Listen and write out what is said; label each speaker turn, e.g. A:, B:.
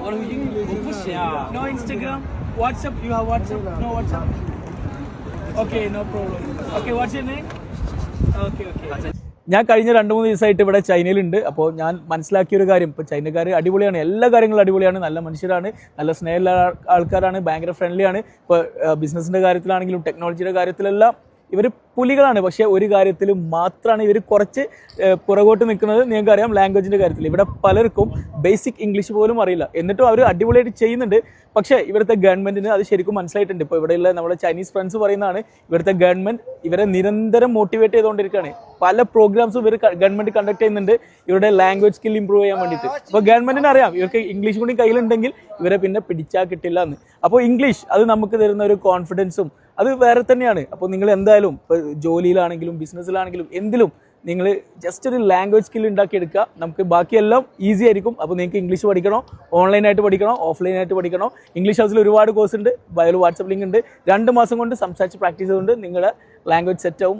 A: No Instagram, WhatsApp. You have WhatsApp? No WhatsApp. Okay, no problem. Okay, what's your name? Okay. ഞാൻ കഴിഞ്ഞ 2-3 ദിവസമായിട്ട് ഇവിടെ ചൈനയിലുണ്ട്. അപ്പോൾ ഞാൻ മനസ്സിലാക്കിയ ഒരു കാര്യം, ഇപ്പോൾ ചൈനക്കാർ അടിപൊളിയാണ്, എല്ലാ കാര്യങ്ങളും അടിപൊളിയാണ്, നല്ല മനുഷ്യരാണ്, നല്ല സ്നേഹമുള്ള ആൾക്കാരാണ്, ഭയങ്കര ഫ്രണ്ട്ലിയാണ്. ഇപ്പോൾ ബിസിനസ്സിൻ്റെ കാര്യത്തിലാണെങ്കിലും ടെക്നോളജിയുടെ കാര്യത്തിലെല്ലാം ഇവർ പുലികളാണ്. പക്ഷേ ഒരു കാര്യത്തിൽ മാത്രമാണ് ഇവർ കുറച്ച് പുറകോട്ട് നിൽക്കുന്നത്. നിങ്ങൾക്കറിയാം, ലാംഗ്വേജിൻ്റെ കാര്യത്തിൽ ഇവിടെ പലർക്കും ബേസിക് ഇംഗ്ലീഷ് പോലും അറിയില്ല, എന്നിട്ടും അവർ അടിപൊളിയായിട്ട് ചെയ്യുന്നുണ്ട്. പക്ഷേ ഇവിടുത്തെ ഗവൺമെൻറ്റിന് അത് ശരിക്കും മനസ്സിലായിട്ടുണ്ട്. ഇപ്പോൾ ഇവിടെയുള്ള നമ്മുടെ ചൈനീസ് ഫ്രണ്ട്സ് പറയുന്നതാണ്, ഇവിടുത്തെ ഗവൺമെൻറ് ഇവരെ നിരന്തരം മോട്ടിവേറ്റ് ചെയ്തുകൊണ്ടിരിക്കുകയാണ്. പല പ്രോഗ്രാംസും ഇവർ ഗവൺമെൻറ് കണ്ടക്ട് ചെയ്യുന്നുണ്ട് ഇവരുടെ ലാംഗ്വേജ് സ്കിൽ ഇമ്പ്രൂവ് ചെയ്യാൻ വേണ്ടിയിട്ട്. അപ്പോൾ ഗവൺമെൻറ്റിന് അറിയാം ഇവർക്ക് ഇംഗ്ലീഷ് കൂടി കയ്യിലുണ്ടെങ്കിൽ ഇവരെ പിന്നെ പിടിച്ചാൽ കിട്ടില്ല എന്ന്. അപ്പോൾ ഇംഗ്ലീഷ് അത് നമുക്ക് തരുന്ന ഒരു കോൺഫിഡൻസും അത് വേറെ തന്നെയാണ്. അപ്പോൾ നിങ്ങൾ എന്തായാലും ഇപ്പോൾ ജോലിയിലാണെങ്കിലും ബിസിനസ്സിലാണെങ്കിലും എന്തിലും നിങ്ങൾ ജസ്റ്റ് ഒരു ലാംഗ്വേജ് സ്കിൽ ഉണ്ടാക്കിയെടുക്കുക. നമുക്ക് ബാക്കിയെല്ലാം ഈസി ആയിരിക്കും. അപ്പോൾ നിങ്ങൾക്ക് ഇംഗ്ലീഷ് പഠിക്കണോ, ഓൺലൈനായിട്ട് പഠിക്കണോ, ഓഫ്ലൈനായിട്ട് പഠിക്കണോ, ഇംഗ്ലീഷ് ഹൗസിൽ ഒരുപാട് കോഴ്സ് ഉണ്ട്, ബയോയിൽ വാട്സപ്പ് ലിങ്ക് ഉണ്ട്. 2 മാസം കൊണ്ട് സംസാരിച്ച് പ്രാക്ടീസ് ചെയ്തുകൊണ്ട് നിങ്ങളുടെ ലാംഗ്വേജ് സെറ്റ് ആവും.